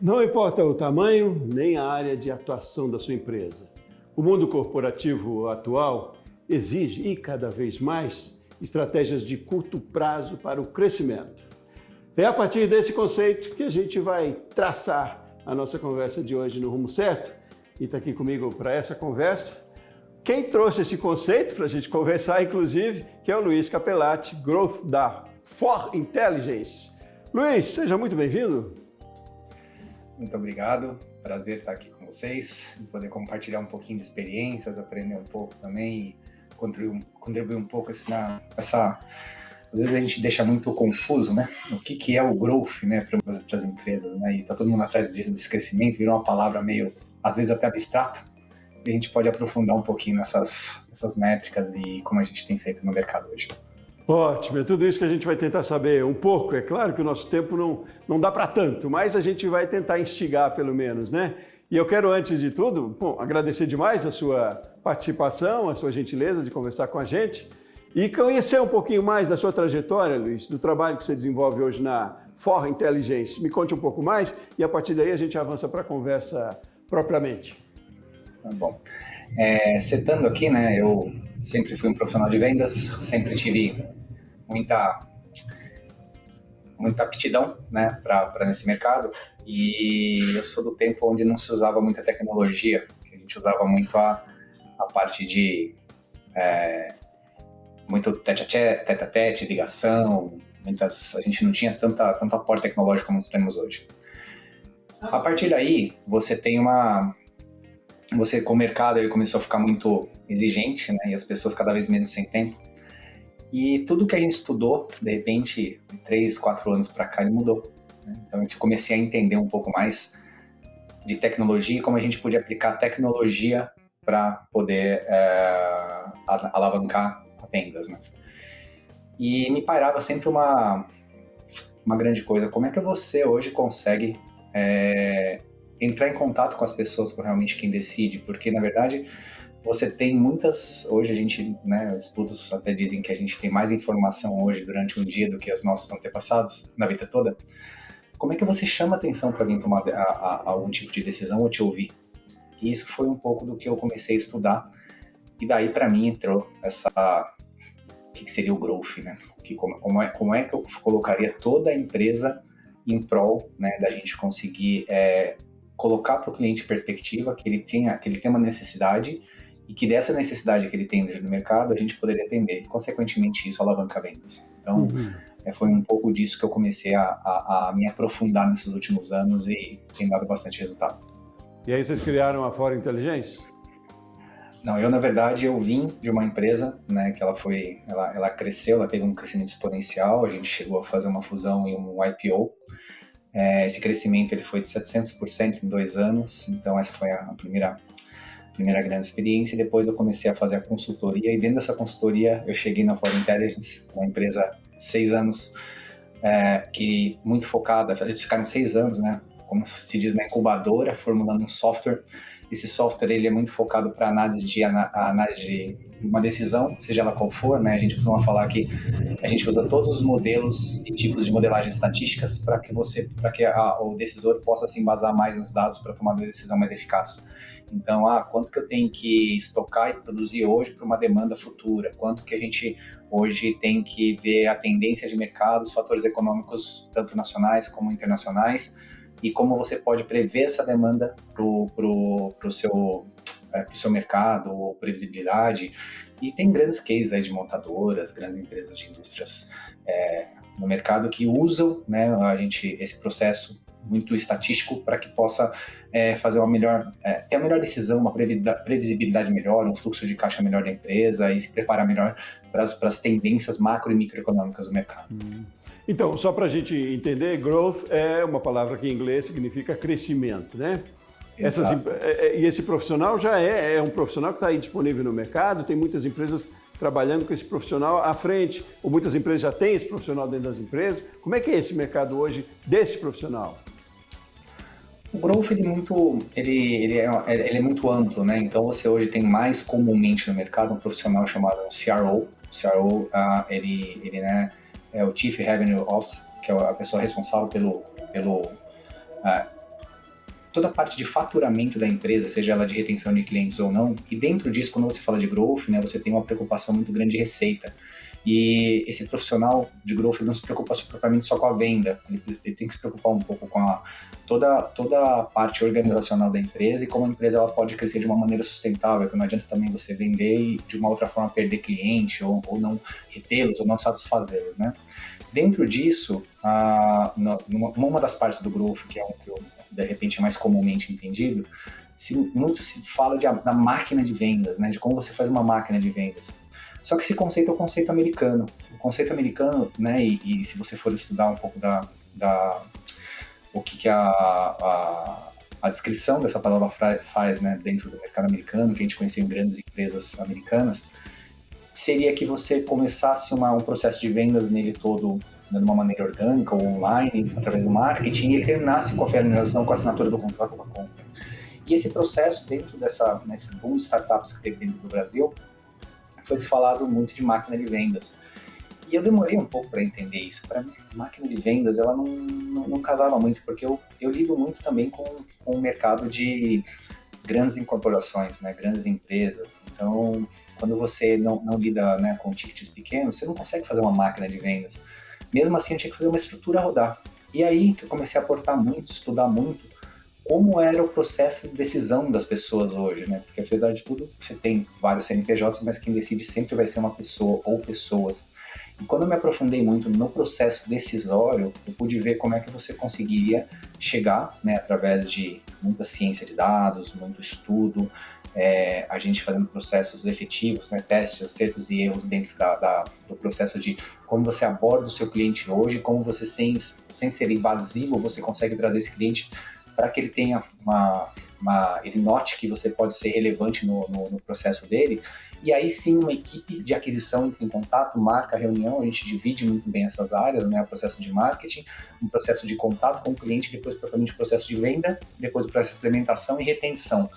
Não importa o tamanho nem a área de atuação da sua empresa. O mundo corporativo atual exige, e cada vez mais, estratégias de curto prazo para o crescimento. É a partir desse conceito que a gente vai traçar a nossa conversa de hoje no Rumo Certo. E está aqui comigo para essa conversa quem trouxe esse conceito para a gente conversar, inclusive, que é o Luiz Capelati, Growth da For Intelligence. Luiz, seja muito bem-vindo. Muito obrigado, prazer estar aqui com vocês, poder compartilhar um pouquinho de experiências, aprender um pouco também e contribuir um pouco essa... Às vezes a gente deixa muito confuso, né? O que é o growth, né, para as empresas, né? E tá todo mundo atrás desse crescimento, virou uma palavra meio, às vezes até abstrata, e a gente pode aprofundar um pouquinho nessas métricas e como a gente tem feito no mercado hoje. Ótimo, é tudo isso que a gente vai tentar saber um pouco. É claro que o nosso tempo não dá para tanto, mas a gente vai tentar instigar pelo menos, né? E eu quero, antes de tudo, agradecer demais a sua participação, a sua gentileza de conversar com a gente e conhecer um pouquinho mais da sua trajetória, Luiz, do trabalho que você desenvolve hoje na For Intelligence. Me conte um pouco mais e a partir daí a gente avança para a conversa propriamente. Tá bom. Setando aqui, né, eu sempre fui um profissional de vendas, sempre tive muita aptidão, né, para nesse mercado, e eu sou do tempo onde não se usava muita tecnologia, que a gente usava muito a parte de muito tete-a-tete, ligação, a gente não tinha tanto aporte tecnológico como nós temos hoje. A partir daí, com o mercado ele começou a ficar muito exigente, né, e as pessoas cada vez menos sem tempo. E tudo que a gente estudou, de repente, de 3, 4 anos para cá, ele mudou. Né? Então, a gente comecei a entender um pouco mais de tecnologia e como a gente podia aplicar tecnologia para poder alavancar vendas. Né? E me pairava sempre uma grande coisa. Como é que você hoje consegue entrar em contato com as pessoas, com realmente quem decide? Porque, na verdade, você tem hoje a gente, né, estudos até dizem que a gente tem mais informação hoje durante um dia do que os nossos antepassados na vida toda. Como é que você chama atenção para alguém tomar algum tipo de decisão ou te ouvir? E isso foi um pouco do que eu comecei a estudar, e daí para mim entrou o que seria o growth, né? Como é que eu colocaria toda a empresa em prol, né, da gente conseguir colocar para o cliente perspectiva que ele tem uma necessidade e que dessa necessidade que ele tem no mercado a gente poderia atender e, consequentemente, isso alavanca vendas. Então, foi um pouco disso que eu comecei a me aprofundar nesses últimos anos e tem dado bastante resultado. E aí vocês criaram a For Intelligence? Não, na verdade, eu vim de uma empresa, né, que ela cresceu, ela teve um crescimento exponencial, a gente chegou a fazer uma fusão e um IPO. Esse crescimento ele foi de 700% em 2 anos, então essa foi a primeira grande experiência. E depois eu comecei a fazer a consultoria, e dentro dessa consultoria eu cheguei na For Intelligence, uma empresa 6 anos, que muito focada, eles ficaram 6 anos, né, como se diz, na incubadora, formulando um software. Esse software ele é muito focado para análise de uma decisão, seja ela qual for, né? A gente costuma falar que a gente usa todos os modelos e tipos de modelagem estatísticas para que o decisor possa se embasar mais nos dados para tomar uma decisão mais eficaz. Então, quanto que eu tenho que estocar e produzir hoje para uma demanda futura? Quanto que a gente hoje tem que ver a tendência de mercado, os fatores econômicos, tanto nacionais como internacionais, e como você pode prever essa demanda para o seu mercado, ou previsibilidade. E tem grandes cases aí de montadoras, grandes empresas de indústrias no mercado que usam, né, esse processo muito estatístico para que possa fazer ter a melhor decisão, uma previsibilidade melhor, um fluxo de caixa melhor da empresa e se preparar melhor para as tendências macro e microeconômicas do mercado. Então, só para a gente entender, growth é uma palavra que em inglês significa crescimento, né? E esse profissional já é um profissional que está aí disponível no mercado, tem muitas empresas trabalhando com esse profissional à frente, ou muitas empresas já têm esse profissional dentro das empresas. Como é que é esse mercado hoje desse profissional? O growth ele é muito amplo, né? Então você hoje tem mais comumente no mercado um profissional chamado CRO. O CRO, ele né, é o Chief Revenue Officer, que é a pessoa responsável pelo toda a parte de faturamento da empresa, seja ela de retenção de clientes ou não, e dentro disso, quando você fala de growth, né, você tem uma preocupação muito grande de receita. E esse profissional de growth ele não se preocupa propriamente só com a venda, ele tem que se preocupar um pouco com toda a parte organizacional da empresa e como a empresa ela pode crescer de uma maneira sustentável, porque não adianta também você vender e de uma outra forma perder cliente ou não retê-los ou não satisfazê-los, né? Dentro disso, uma das partes do growth, que é um que de repente é mais comumente entendido, muito se fala da máquina de vendas, né? De como você faz uma máquina de vendas. Só que esse conceito é um conceito americano. O conceito americano, né, e se você for estudar um pouco o que a descrição dessa palavra faz, né, dentro do mercado americano, que a gente conheceu em grandes empresas americanas, seria que você começasse um processo de vendas nele todo, né, de uma maneira orgânica ou online, através do marketing, e ele terminasse com a finalização, com a assinatura do contrato ou com a compra. E esse processo, dentro nesse boom de startups que teve dentro do Brasil, foi se falado muito de máquina de vendas. E eu demorei um pouco para entender isso. Para mim, máquina de vendas, ela não casava muito, porque eu lido muito também com o mercado de grandes incorporações, né, grandes empresas. Então, quando você não lida, né, com tickets pequenos, você não consegue fazer uma máquina de vendas. Mesmo assim, eu tinha que fazer uma estrutura rodar. E aí que eu comecei a aportar muito, estudar muito, como era o processo de decisão das pessoas hoje, né? Porque, apesar de tudo, você tem vários CNPJs, mas quem decide sempre vai ser uma pessoa ou pessoas. E quando eu me aprofundei muito no processo decisório, eu pude ver como é que você conseguiria chegar, né, através de muita ciência de dados, muito estudo, a gente fazendo processos efetivos, né, testes, acertos e erros dentro do processo de como você aborda o seu cliente hoje, como você, sem ser invasivo, você consegue trazer esse cliente para que ele tenha ele note que você pode ser relevante no processo dele, e aí sim uma equipe de aquisição entra em contato, marca a reunião, a gente divide muito bem essas áreas, né, o processo de marketing, um processo de contato com o cliente, depois propriamente o processo de venda, depois o processo de implementação e retenção.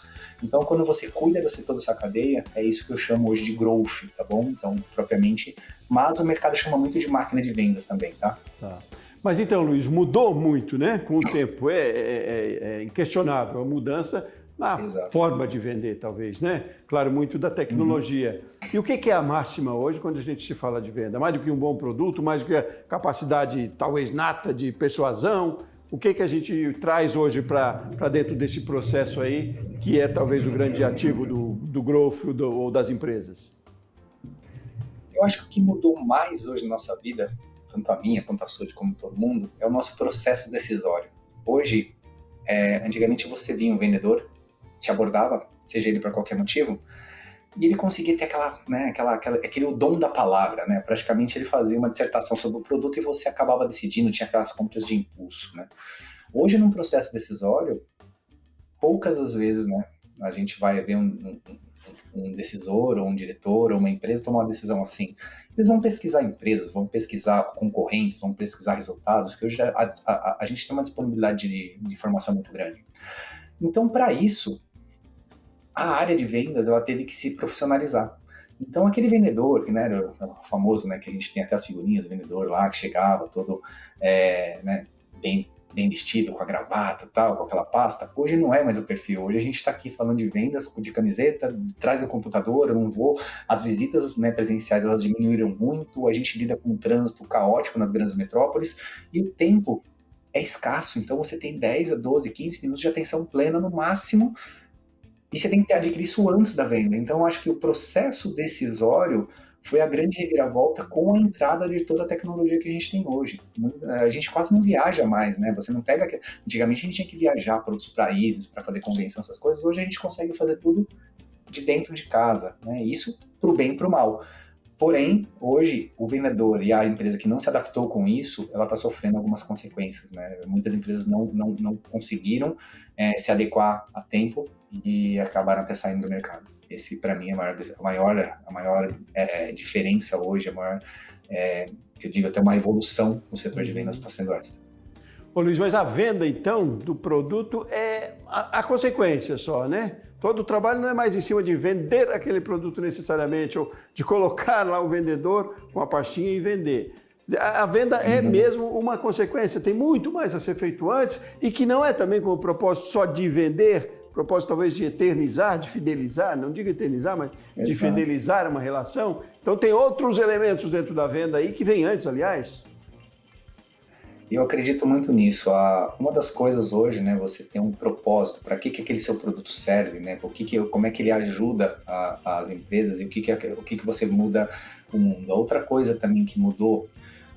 Então, quando você cuida de toda essa cadeia, é isso que eu chamo hoje de growth, tá bom? Então, propriamente, mas o mercado chama muito de máquina de vendas também, tá? Tá. Mas então, Luiz, mudou muito, né, com o tempo, é inquestionável a mudança na Exato. forma de vender, talvez, né? Claro, muito da tecnologia. E o que é a máxima hoje quando a gente se fala de venda? Mais do que um bom produto, mais do que a capacidade, talvez, nata de persuasão? O que a gente traz hoje para dentro desse processo aí, que é talvez o grande ativo do growth ou das empresas? Eu acho que o que mudou mais hoje na nossa vida, tanto a minha quanto a sua, como todo mundo, é o nosso processo decisório. Hoje, antigamente você via um vendedor, te abordava, seja ele para qualquer motivo, e ele conseguia ter aquele dom da palavra, né? Praticamente ele fazia uma dissertação sobre o produto e você acabava decidindo, tinha aquelas compras de impulso, né? Hoje, num processo decisório, poucas as vezes, né, a gente vai ver um decisor ou um diretor ou uma empresa tomar uma decisão assim. Eles vão pesquisar empresas, vão pesquisar concorrentes, vão pesquisar resultados, que hoje a gente tem uma disponibilidade de informação muito grande. Então, para isso, a área de vendas ela teve que se profissionalizar. Então, aquele vendedor, que, né, era o famoso, né, que a gente tem até as figurinhas, vendedor lá, que chegava todo né, bem vestido, com a gravata tal, com aquela pasta, hoje não é mais o perfil. Hoje a gente está aqui falando de vendas, de camiseta, traz o computador, eu não vou. As visitas, né, presenciais elas diminuíram muito, a gente lida com um trânsito caótico nas grandes metrópoles e o tempo é escasso. Então você tem 10 a 12, 15 minutos de atenção plena no máximo e você tem que adquirir isso antes da venda. Então eu acho que o processo decisório foi a grande reviravolta com a entrada de toda a tecnologia que a gente tem hoje. A gente quase não viaja mais, né? Você não pega... Antigamente a gente tinha que viajar para outros países para fazer convenção, essas coisas. Hoje a gente consegue fazer tudo de dentro de casa, né? Isso pro bem e pro mal. Porém, hoje, o vendedor e a empresa que não se adaptou com isso, ela está sofrendo algumas consequências, né? Muitas empresas não conseguiram se adequar a tempo e acabaram até saindo do mercado. Esse, para mim, é a maior diferença hoje, que eu digo até uma revolução no setor de vendas está sendo essa. Ô Luiz, mas a venda, então, do produto é a consequência só, né? Todo o trabalho não é mais em cima de vender aquele produto necessariamente, ou de colocar lá o vendedor com a pastinha e vender. A venda é mesmo uma consequência, tem muito mais a ser feito antes e que não é também com o propósito só de vender, propósito talvez de eternizar, de fidelizar, não digo eternizar, mas de fidelizar uma relação. Então tem outros elementos dentro da venda aí que vem antes, aliás. Eu acredito muito nisso. Uma das coisas hoje, né, você tem um propósito, para que aquele seu produto serve, né? Como é que ele ajuda as empresas e o que você muda o mundo. A outra coisa também que mudou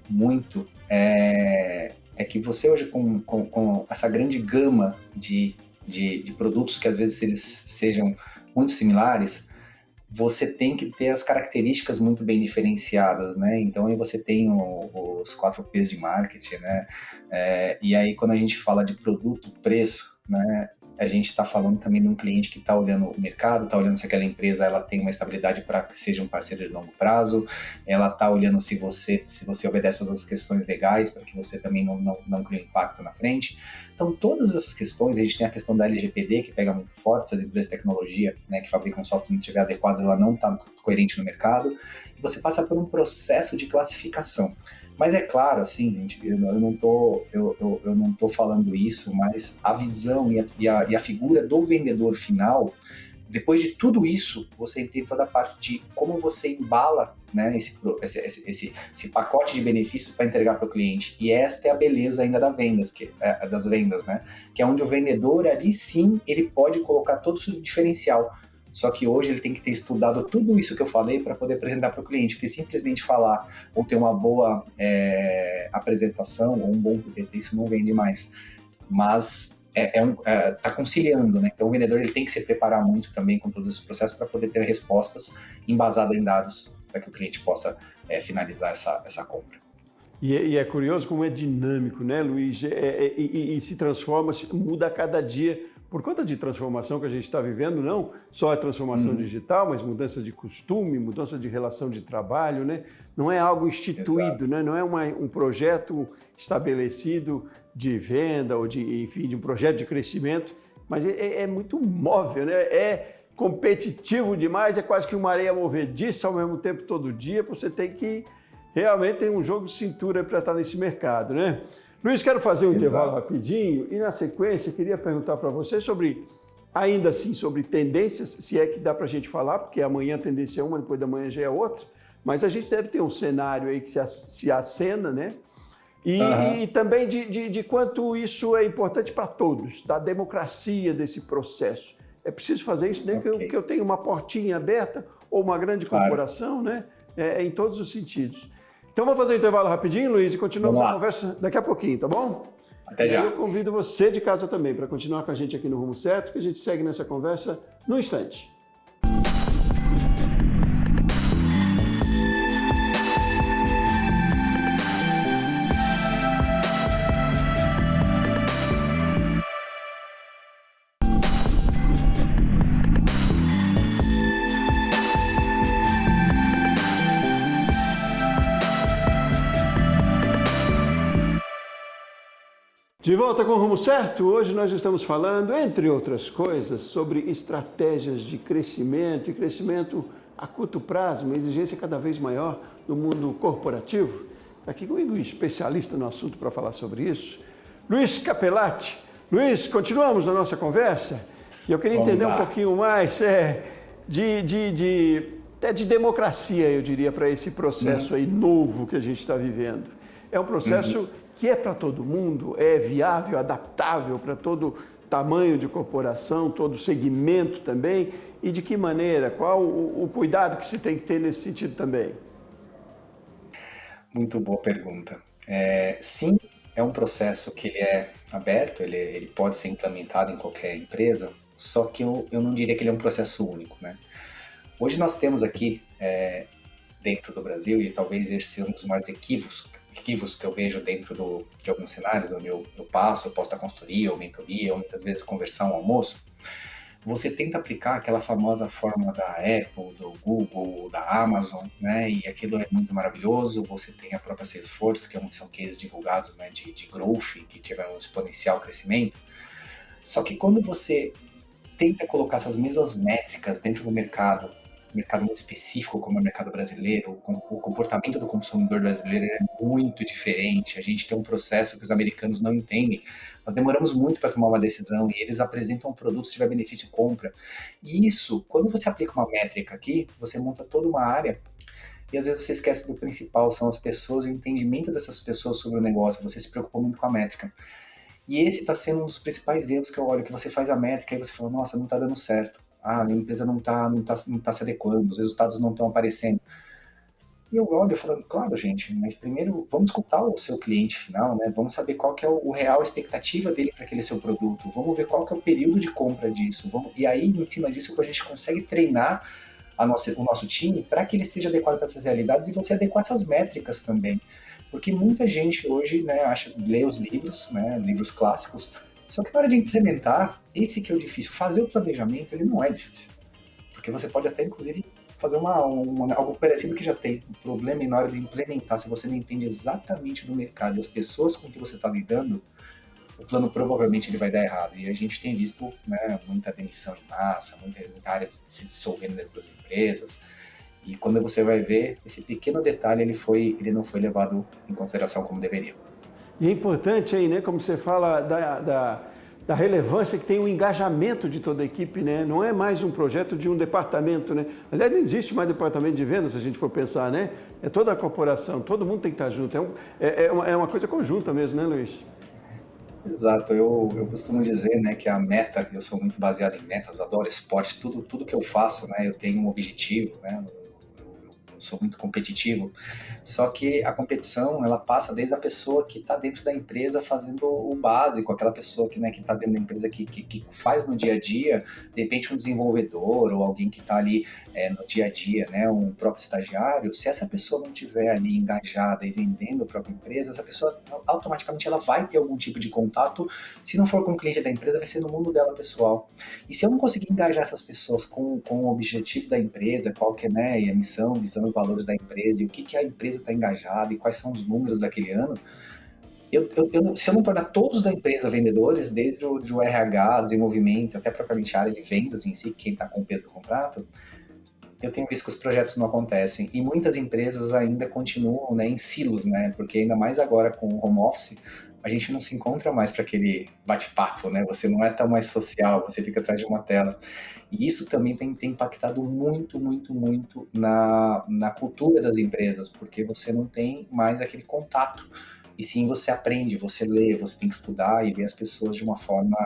muito é que você hoje com essa grande gama de produtos que às vezes eles sejam muito similares, você tem que ter as características muito bem diferenciadas, né? Então aí você tem os 4 P's de marketing, né? E aí quando a gente fala de produto, preço, né? A gente está falando também de um cliente que está olhando o mercado, está olhando se aquela empresa ela tem uma estabilidade para que seja um parceiro de longo prazo, ela está olhando se você obedece todas as questões legais para que você também não crie impacto na frente. Então, todas essas questões, a gente tem a questão da LGPD, que pega muito forte, se as empresas de tecnologia, né, que fabricam software não estiver adequadas, ela não está coerente no mercado, e você passa por um processo de classificação. Mas é claro, assim, gente, eu não tô falando isso, mas a visão e a figura do vendedor final, depois de tudo isso, você tem toda a parte de como você embala, né, esse pacote de benefícios para entregar para o cliente. E esta é a beleza ainda das vendas, né? Que é onde o vendedor, ali sim, ele pode colocar todo o seu diferencial. Só que hoje ele tem que ter estudado tudo isso que eu falei para poder apresentar para o cliente, porque simplesmente falar ou ter uma boa apresentação ou um bom PPT, isso não vende mais. Mas tá conciliando, né? Então o vendedor ele tem que se preparar muito também com todo esse processo para poder ter respostas embasadas em dados para que o cliente possa finalizar essa compra. E é curioso como é dinâmico, né, Luiz? E se transforma, muda a cada dia. Por conta de transformação que a gente está vivendo, não só a transformação digital, mas mudança de costume, mudança de relação de trabalho, né? Não é algo instituído, né? Não é um projeto estabelecido de venda ou de um projeto de crescimento, mas é muito móvel, né? É competitivo demais, é quase que uma areia movediça ao mesmo tempo todo dia, você tem que realmente ter um jogo de cintura para estar nesse mercado, né? Luiz, quero fazer um intervalo rapidinho e, na sequência, queria perguntar para você ainda assim, sobre tendências, se é que dá para a gente falar, porque amanhã a tendência é uma, depois da manhã já é outra, mas a gente deve ter um cenário aí que se acena, né? E também de quanto isso é importante para todos, da democracia desse processo. É preciso fazer isso, nem que eu tenha uma portinha aberta ou uma grande corporação, né? Em todos os sentidos. Então vamos fazer um intervalo rapidinho, Luiz, e continuamos a conversa daqui a pouquinho, tá bom? Até já. Eu convido você de casa também para continuar com a gente aqui no Rumo Certo, que a gente segue nessa conversa no instante. De volta com o Rumo Certo, hoje nós estamos falando, entre outras coisas, sobre estratégias de crescimento e crescimento a curto prazo, uma exigência cada vez maior no mundo corporativo. Aqui comigo, especialista no assunto para falar sobre isso, Luiz Capelati. Luiz, continuamos na nossa conversa e eu queria entender um pouquinho mais até de democracia, eu diria, para esse processo aí novo que a gente está vivendo. É um processo que é para todo mundo, é viável, adaptável para todo tamanho de corporação, todo segmento também, e de que maneira, qual o cuidado que se tem que ter nesse sentido também? Muito boa pergunta. Sim, é um processo que ele é aberto, ele pode ser implementado em qualquer empresa, só que eu não diria que ele é um processo único, né? Hoje nós temos aqui, dentro do Brasil, e talvez esse seja um dos maiores equívocos que eu vejo dentro de alguns cenários onde eu posso dar consultoria ou mentoria, ou muitas vezes conversar um almoço, você tenta aplicar aquela famosa fórmula da Apple, do Google, da Amazon, né? E aquilo é muito maravilhoso. Você tem a própria Salesforce, que são cases divulgados, né, de growth, que tiveram um exponencial crescimento. Só que quando você tenta colocar essas mesmas métricas dentro do mercado mercado muito específico como é o mercado brasileiro, o comportamento do consumidor brasileiro é muito diferente, a gente tem um processo que os americanos não entendem, nós demoramos muito para tomar uma decisão e eles apresentam um produto, se tiver benefício, compra. E isso, quando você aplica uma métrica aqui, você monta toda uma área e às vezes você esquece do principal, são as pessoas, o entendimento dessas pessoas sobre o negócio, você se preocupa muito com a métrica. E esse está sendo um dos principais erros que eu olho, que você faz a métrica e você fala, nossa, não está dando certo. A empresa não tá se adequando, os resultados não estão aparecendo. E eu olho falando, claro, gente, mas primeiro vamos escutar o seu cliente final, né? Vamos saber qual que é o real expectativa dele para aquele seu produto. Vamos ver qual que é o período de compra disso. E aí, em cima disso, a gente consegue treinar o nosso time para que ele esteja adequado para essas realidades e você adequar essas métricas também. Porque muita gente hoje, né, lê os livros, né, livros clássicos, só que na hora de implementar, esse que é o difícil. Fazer o planejamento, ele não é difícil. Porque você pode até, inclusive, fazer algo parecido que já tem. O problema é na hora de implementar, se você não entende exatamente do mercado, as pessoas com que você está lidando, o plano provavelmente ele vai dar errado. E a gente tem visto, né, muita demissão em massa, muita área se dissolvendo dentro das empresas. E quando você vai ver, esse pequeno detalhe ele não foi levado em consideração como deveria. E é importante aí, né, como você fala da relevância que tem o engajamento de toda a equipe, né? Não é mais um projeto de um departamento, né? Aliás, não existe mais departamento de vendas, se a gente for pensar, né? É toda a corporação, todo mundo tem que estar junto. É uma coisa conjunta mesmo, né, Luiz? Exato, eu costumo dizer, né, que a meta, eu sou muito baseado em metas, adoro esporte, tudo que eu faço, né, eu tenho um objetivo, né, eu sou muito competitivo, só que a competição, ela passa desde a pessoa que está dentro da empresa fazendo o básico, aquela pessoa que, né, que está dentro da empresa que faz no dia a dia, de repente um desenvolvedor ou alguém que está ali no dia a dia, né, um próprio estagiário, se essa pessoa não estiver ali engajada e vendendo a própria empresa, essa pessoa automaticamente ela vai ter algum tipo de contato, se não for com o cliente da empresa, vai ser no mundo dela pessoal. E se eu não conseguir engajar essas pessoas com o objetivo da empresa, qual que é, né, a missão, visão e valores da empresa, e o que a empresa está engajada, e quais são os números daquele ano, se eu não tornar todos da empresa vendedores, desde o RH, desenvolvimento, até propriamente a área de vendas em si, quem está com o peso do contrato, eu tenho visto que os projetos não acontecem. E muitas empresas ainda continuam, né, em silos, né? Porque ainda mais agora com o home office, a gente não se encontra mais para aquele bate-papo, né? Você não é tão mais social, você fica atrás de uma tela. E isso também tem impactado muito, muito, muito na cultura das empresas, porque você não tem mais aquele contato. E sim, você aprende, você lê, você tem que estudar e ver as pessoas de uma forma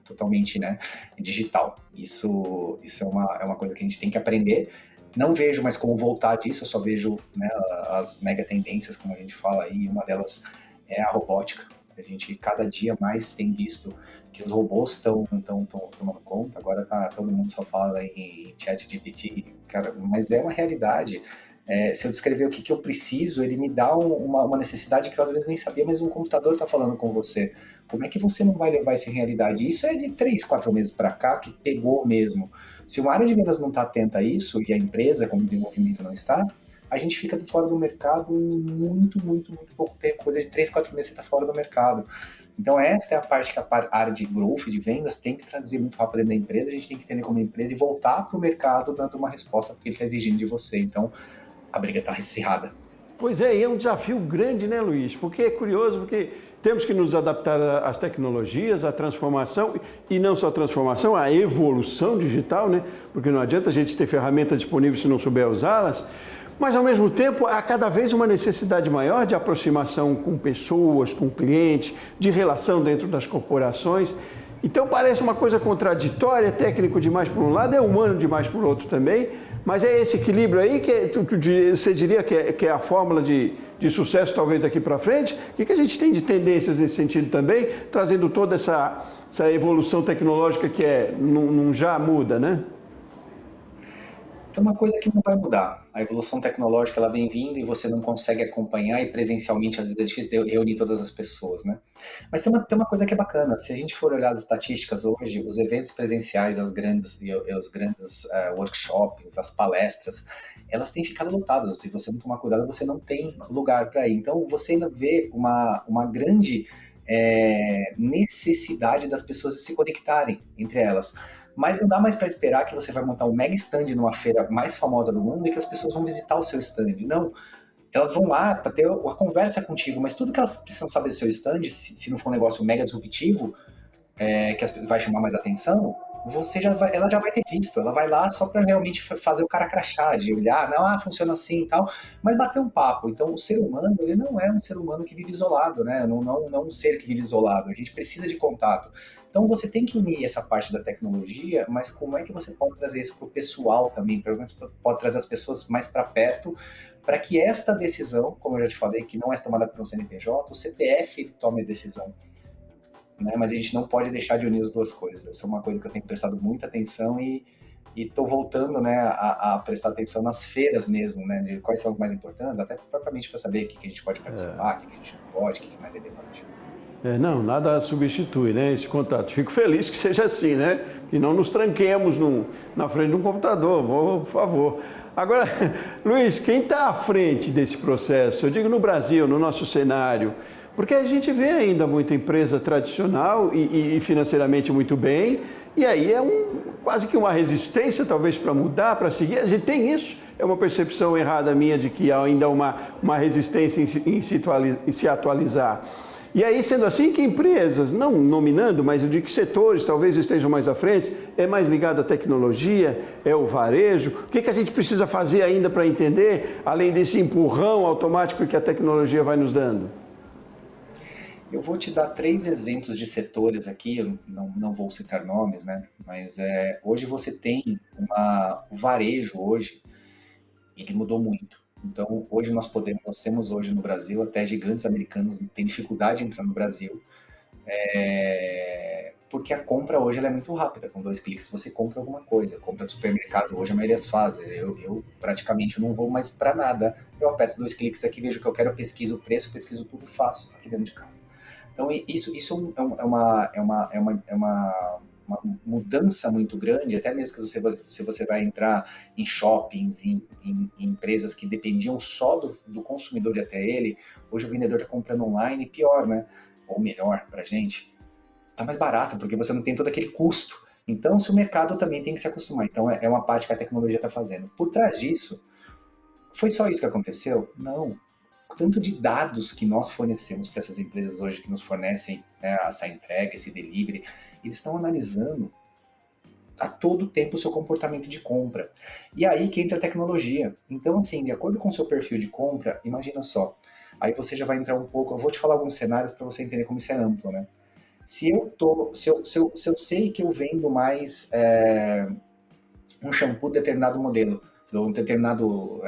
totalmente, né, digital. Isso é uma coisa que a gente tem que aprender. Não vejo mais como voltar disso, eu só vejo, né, as mega tendências, como a gente fala aí, uma delas é a robótica. A gente cada dia mais tem visto que os robôs estão tomando conta, agora todo mundo só fala em ChatGPT, cara, mas é uma realidade. Se eu descrever o que eu preciso, ele me dá uma necessidade que eu às vezes nem sabia, mas um computador está falando com você. Como é que você não vai levar isso em realidade? Isso é de 3, 4 meses para cá que pegou mesmo. Se uma área de vendas não está atenta a isso, e a empresa como desenvolvimento não está, a gente fica fora do mercado em muito, muito, muito pouco tempo. Coisa de 3, 4 meses você está fora do mercado. Então essa é a parte que a área de growth, de vendas, tem que trazer muito rápido dentro da empresa. A gente tem que entender como empresa e voltar para o mercado dando uma resposta porque ele está exigindo de você. Então, a briga está acirrada. Pois é, e é um desafio grande, né, Luiz? Porque é curioso, porque temos que nos adaptar às tecnologias, à transformação, e não só a transformação, a evolução digital, né? Porque não adianta a gente ter ferramentas disponíveis se não souber usá-las, mas ao mesmo tempo há cada vez uma necessidade maior de aproximação com pessoas, com clientes, de relação dentro das corporações. Então parece uma coisa contraditória, é técnico demais por um lado, é humano demais por outro também, mas é esse equilíbrio aí que você diria que é a fórmula de sucesso talvez daqui para frente? O que a gente tem de tendências nesse sentido também, trazendo toda essa evolução tecnológica que não já muda, né? Tem uma coisa que não vai mudar. A evolução tecnológica ela vem vindo e você não consegue acompanhar e presencialmente às vezes é difícil reunir todas as pessoas, né? Mas tem uma coisa que é bacana. Se a gente for olhar as estatísticas hoje, os eventos presenciais, os grandes workshops, as palestras, elas têm ficado lotadas. Se você não tomar cuidado, você não tem lugar para ir. Então você ainda vê uma grande necessidade das pessoas se conectarem entre elas. Mas não dá mais para esperar que você vai montar um mega stand numa feira mais famosa do mundo e que as pessoas vão visitar o seu stand. Não, elas vão lá para ter a conversa contigo, mas tudo que elas precisam saber do seu stand, se não for um negócio mega disruptivo, que vai chamar mais atenção, ela já vai ter visto, ela vai lá só para realmente fazer o cara crachar, de olhar, não, funciona assim e tal, mas bater um papo. Então o ser humano, ele não é um ser humano que vive isolado, né? Não um ser que vive isolado, a gente precisa de contato. Então você tem que unir essa parte da tecnologia, mas como é que você pode trazer isso para o pessoal também, pode trazer as pessoas mais para perto, para que esta decisão, como eu já te falei, que não é tomada por um CNPJ, o CPF ele tome a decisão. Né? Mas a gente não pode deixar de unir as duas coisas. Essa é uma coisa que eu tenho prestado muita atenção e estou voltando, né, a prestar atenção nas feiras mesmo, né, de quais são os mais importantes, até propriamente para saber o que a gente pode participar, o que a gente não pode, o que é mais relevante. Não, nada substitui, né, esse contato. Fico feliz que seja assim, né? Que não nos tranquemos na frente de um computador, por favor. Agora, Luiz, quem está à frente desse processo? Eu digo no Brasil, no nosso cenário, porque a gente vê ainda muita empresa tradicional e financeiramente muito bem, e aí é quase que uma resistência talvez para mudar, para seguir. A gente tem isso, é uma percepção errada minha de que há ainda uma resistência em se atualizar. E aí, sendo assim, que empresas, não nominando, mas de que setores talvez estejam mais à frente, é mais ligado à tecnologia, é o varejo? O que a gente precisa fazer ainda para entender, além desse empurrão automático que a tecnologia vai nos dando? Eu vou te dar 3 exemplos de setores aqui, eu não vou citar nomes, né? Mas hoje você tem o varejo hoje, ele mudou muito. Então, hoje nós temos hoje no Brasil, até gigantes americanos têm dificuldade de entrar no Brasil, porque a compra hoje ela é muito rápida, com 2 cliques você compra alguma coisa, compra do supermercado, hoje a maioria faz, eu praticamente não vou mais para nada, eu aperto 2 cliques aqui, vejo o que eu quero, eu pesquiso o preço, pesquiso tudo e faço aqui dentro de casa. Então, isso é uma mudança muito grande, até mesmo que se você vai entrar em shoppings, em empresas que dependiam só do consumidor e até ele, hoje o vendedor está comprando online, pior, né? Ou melhor para a gente, está mais barato, porque você não tem todo aquele custo. Então, se o mercado também tem que se acostumar. Então, é uma parte que a tecnologia está fazendo. Por trás disso, foi só isso que aconteceu? Não. Tanto de dados que nós fornecemos para essas empresas hoje que nos fornecem, né, essa entrega, esse delivery, eles estão analisando a todo tempo o seu comportamento de compra. E aí que entra a tecnologia. Então, assim, de acordo com o seu perfil de compra, imagina só, aí você já vai entrar um pouco, eu vou te falar alguns cenários para você entender como isso é amplo, né? Se eu sei que eu vendo mais um shampoo de determinado modelo, de um determinado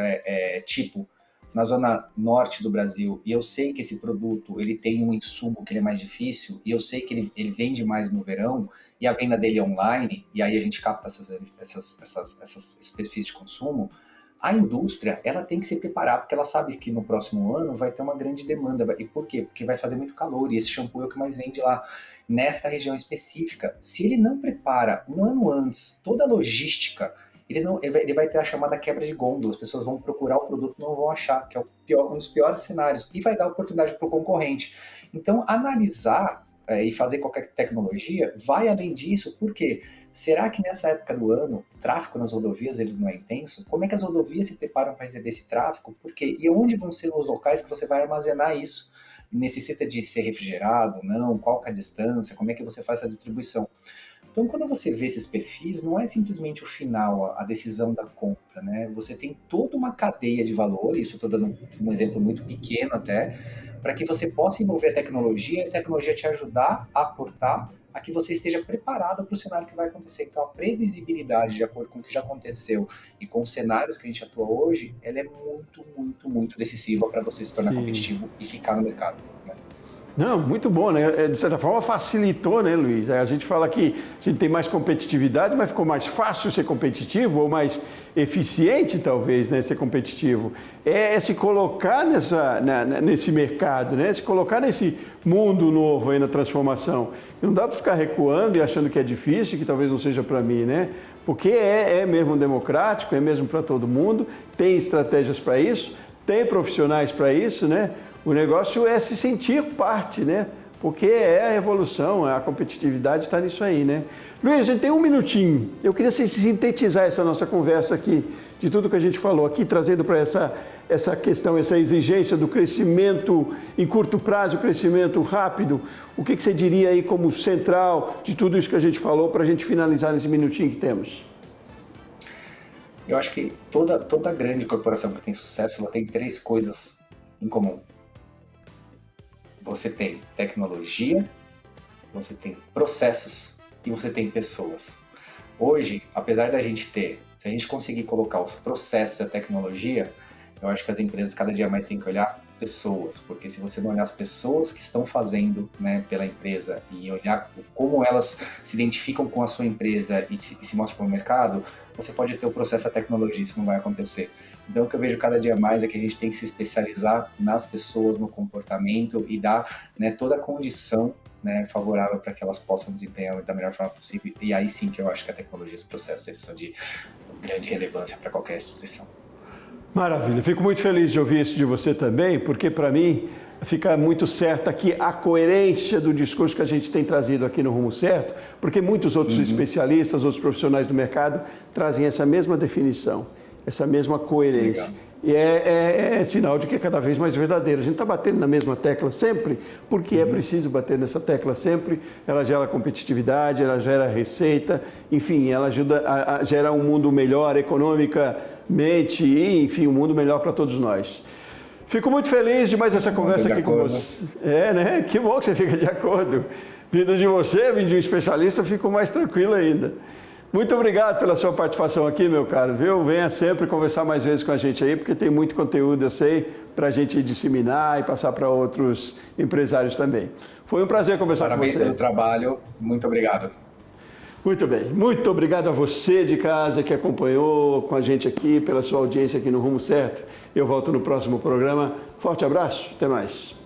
tipo, na zona norte do Brasil, e eu sei que esse produto ele tem um insumo que ele é mais difícil, e eu sei que ele vende mais no verão, e a venda dele é online, e aí a gente capta esses perfis de consumo, a indústria ela tem que se preparar, porque ela sabe que no próximo ano vai ter uma grande demanda. E por quê? Porque vai fazer muito calor, e esse shampoo é o que mais vende lá, nesta região específica. Se ele não prepara um ano antes toda a logística, ele vai ter a chamada quebra de gôndola, as pessoas vão procurar o produto e não vão achar, que é um dos piores cenários, e vai dar oportunidade para o concorrente. Então, analisar e fazer qualquer tecnologia vai além disso, por quê? Será que nessa época do ano, o tráfego nas rodovias ele não é intenso? Como é que as rodovias se preparam para receber esse tráfego? Por quê? E onde vão ser os locais que você vai armazenar isso? Necessita de ser refrigerado? Não? Qual que é a distância? Como é que você faz essa distribuição? Então, quando você vê esses perfis, não é simplesmente o final, a decisão da compra, né? Você tem toda uma cadeia de valor, isso eu estou dando um exemplo muito pequeno até, para que você possa envolver a tecnologia e a tecnologia te ajudar a aportar a que você esteja preparado para o cenário que vai acontecer. Então, a previsibilidade, de acordo com o que já aconteceu e com os cenários que a gente atua hoje, ela é muito, muito, muito decisiva para você se tornar competitivo e ficar no mercado, né? Não, muito bom, né? De certa forma facilitou, né, Luiz? A gente fala que a gente tem mais competitividade, mas ficou mais fácil ser competitivo ou mais eficiente, talvez, né, ser competitivo. É se colocar nesse mercado, né? Se colocar nesse mundo novo aí na transformação. Não dá para ficar recuando e achando que é difícil, que talvez não seja para mim, né? Porque é mesmo democrático, é mesmo para todo mundo, tem estratégias para isso, tem profissionais para isso, né? O negócio é se sentir parte, né? porque é a evolução, a competitividade está nisso aí, né? Luiz, a gente tem um minutinho. Eu queria sintetizar essa nossa conversa aqui, de tudo que a gente falou aqui, trazendo para essa questão, essa exigência do crescimento em curto prazo, crescimento rápido. O que você diria aí como central de tudo isso que a gente falou para a gente finalizar nesse minutinho que temos? Eu acho que toda grande corporação que tem sucesso, ela tem 3 coisas em comum. Você tem tecnologia, você tem processos e você tem pessoas. Hoje, apesar da gente ter, se a gente conseguir colocar os processos e a tecnologia, eu acho que as empresas cada dia mais têm que olhar pessoas, porque se você não olhar as pessoas que estão fazendo, né, pela empresa e olhar como elas se identificam com a sua empresa e se mostram para o mercado, você pode ter o processo e a tecnologia, isso não vai acontecer. Então, o que eu vejo cada dia mais é que a gente tem que se especializar nas pessoas, no comportamento e dar, né, toda a condição, né, favorável para que elas possam desempenhar da melhor forma possível. E aí sim que eu acho que a tecnologia e os processos eles são de grande relevância para qualquer instituição. Maravilha, fico muito feliz de ouvir isso de você também, porque para mim fica muito certa aqui a coerência do discurso que a gente tem trazido aqui no Rumo Certo, porque muitos outros especialistas, outros profissionais do mercado trazem essa mesma definição, essa mesma coerência. Legal. E é sinal de que é cada vez mais verdadeiro. A gente está batendo na mesma tecla sempre, porque é preciso bater nessa tecla sempre. Ela gera competitividade, ela gera receita, enfim, ela ajuda a gerar um mundo melhor economicamente e, enfim, um mundo melhor para todos nós. Fico muito feliz de mais essa conversa aqui com você. Né? Que bom que você fica de acordo. Vindo de você, vindo de um especialista, eu fico mais tranquilo ainda. Muito obrigado pela sua participação aqui, meu caro, viu? Venha sempre conversar mais vezes com a gente aí, porque tem muito conteúdo, eu sei, para a gente disseminar e passar para outros empresários também. Foi um prazer conversar com você. Parabéns pelo trabalho, muito obrigado. Muito bem, muito obrigado a você de casa que acompanhou com a gente aqui, pela sua audiência aqui no Rumo Certo. Eu volto no próximo programa. Forte abraço, até mais.